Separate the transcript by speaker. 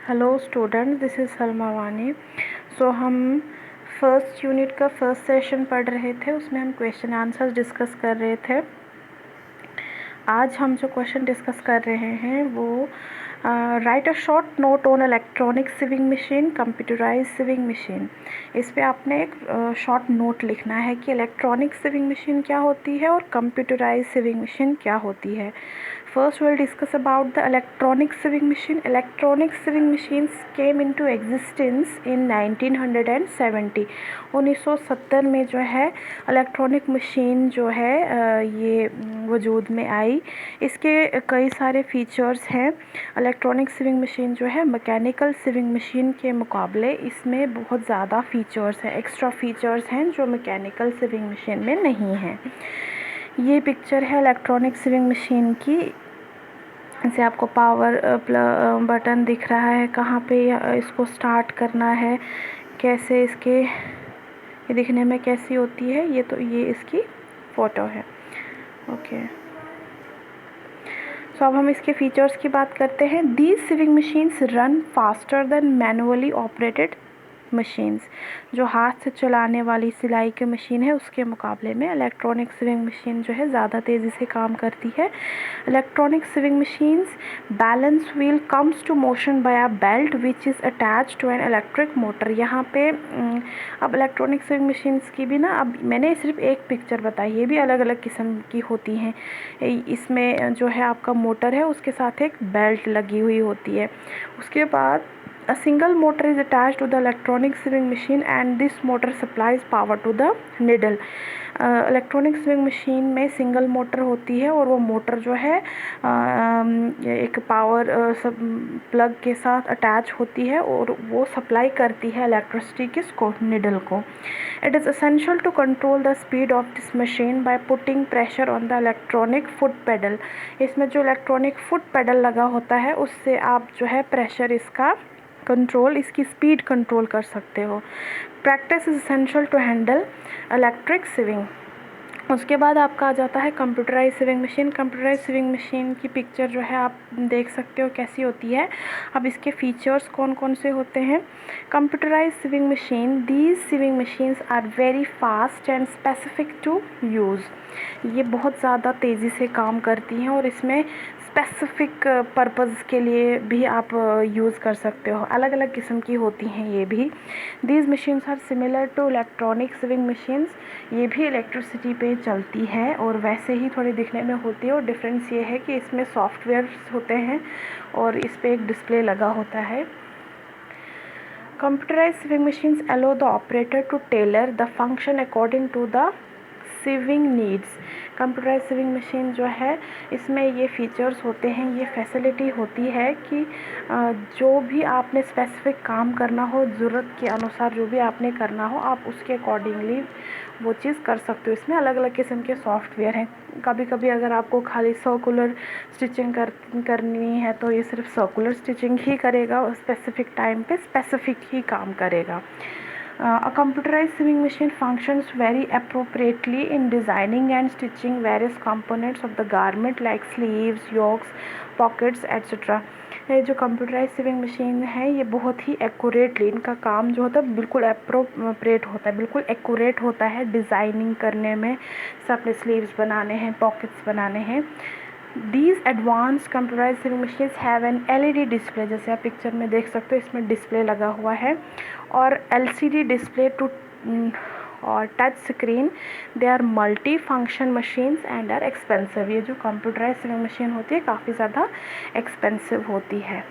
Speaker 1: Hello student, this is Salma वानी। हम first unit का फर्स्ट सेशन पढ़ रहे थे, उसमें हम क्वेश्चन आंसर्स डिस्कस कर रहे थे। आज हम जो क्वेश्चन डिस्कस कर रहे हैं वो write a short note on electronic sewing machine, computerise sewing machine. इस पे आपने एक शॉर्ट नोट लिखना है कि इलेक्ट्रॉनिक सिविंग मशीन क्या होती है और कंप्यूटराइज सिविंग मशीन क्या होती है। First, we'll discuss about the electronic sewing machine. Electronic sewing machines came into existence in 1970. 1970 में जो है इलेक्ट्रॉनिक मशीन जो है ये वजूद में आई। इसके कई सारे फीचर्स हैं। इलेक्ट्रॉनिक सिविंग मशीन जो है मैकेनिकल सिविंग मशीन के मुकाबले इसमें बहुत ज़्यादा फीचर्स हैं, एक्स्ट्रा फीचर्स हैं जो मैकेनिकल सिविंग मशीन में नहीं हैं। ये पिक्चर है इलेक्ट्रॉनिक सिविंग मशीन की। इसे आपको पावर बटन दिख रहा है, कहाँ पे इसको स्टार्ट करना है, कैसे इसके ये दिखने में कैसी होती है। ये इसकी फ़ोटो है। ओके, अब हम इसके फीचर्स की बात करते हैं। These sewing machines run faster than manually operated machines. जो हाथ से चलाने वाली सिलाई की मशीन है उसके मुकाबले में इलेक्ट्रॉनिक सिविंग मशीन जो है ज़्यादा तेज़ी से काम करती है। Electronic sewing machines balance wheel comes to motion by a belt which is attach to an electric motor. यहाँ पे अब इलेक्ट्रॉनिक सिविंग मशीन्स की भी ना, अब मैंने सिर्फ एक पिक्चर बताई, ये भी अलग अलग किस्म की होती हैं। इसमें जो है आपका मोटर है, उसके साथ एक बेल्ट लगी हुई होती है। उसके बाद a single motor is attached to the electronic sewing machine and this motor supplies power to the needle. Electronic swing machine में सिंगल मोटर होती है और वो मोटर जो है एक पावर प्लग के साथ अटैच होती है और वो सप्लाई करती है इलेक्ट्रिसिटी किसको, निडल को। It is essential to control the speed of this machine by putting pressure on the electronic foot pedal. इसमें जो इलेक्ट्रॉनिक फुट पेडल लगा होता है उससे आप जो है प्रेशर इसका कंट्रोल, इसकी स्पीड कंट्रोल कर सकते हो। Practice is essential to handle electric sewing. उसके बाद आपका आ जाता है computerise sewing machine. Computerise sewing machine की पिक्चर जो है आप देख सकते हो कैसी होती है। अब इसके फीचर्स कौन कौन से होते हैं। Computerise sewing machine, these sewing machines are very fast and specific to use. ये बहुत ज़्यादा तेज़ी से काम करती हैं और इसमें स्पेसिफिक पर्पज़ के लिए भी आप यूज़ कर सकते हो। अलग अलग किस्म की होती हैं ये भी। These machines are similar to electronic sewing machines. ये भी इलेक्ट्रिसिटी पे चलती है और वैसे ही थोड़ी दिखने में होती है। और डिफरेंस ये है कि इसमें सॉफ्टवेयर होते हैं और इस पर एक डिस्प्ले लगा होता है। Computerise sewing machines allow the operator to tailor the function according to the sewing needs. Computerise sewing machine जो है इसमें ये फीचर्स होते हैं, ये फैसिलिटी होती है कि जो भी आपने स्पेसिफिक काम करना हो, ज़रूरत के अनुसार जो भी आपने करना हो, आप उसके अकॉर्डिंगली वो चीज़ कर सकते हो। इसमें अलग अलग किस्म के सॉफ्टवेयर हैं। कभी कभी अगर आपको खाली सर्कुलर स्टिचिंग करनी है तो ये सिर्फ सर्कुलर स्टिचिंग ही करेगा और स्पेसिफिक टाइम पे स्पेसिफिक ही काम करेगा। A computerized sewing machine functions very appropriately in designing and stitching various components of the garment like sleeves, yokes, pockets, etc. ये जो कंप्यूटराइज सिविंग मशीन है ये बहुत ही एक्यूरेटली, इनका काम जो होता है बिल्कुल अप्रोप्रिएट होता है, बिल्कुल एक्यूरेट होता है डिज़ाइनिंग करने में। जैसे अपने स्लीव्स बनाने हैं, पॉकेट्स बनाने हैं। These advanced computerized sewing machines have an LED display, जैसे आप पिक्चर में देख सकते हो इसमें डिस्प्ले लगा हुआ है और LCD डिस्प्ले टू और touch screen. They are multi function machines and are expensive. ये जो कंप्यूटराइज सिविंग मशीन होती है काफ़ी ज़्यादा एक्सपेंसिव होती है।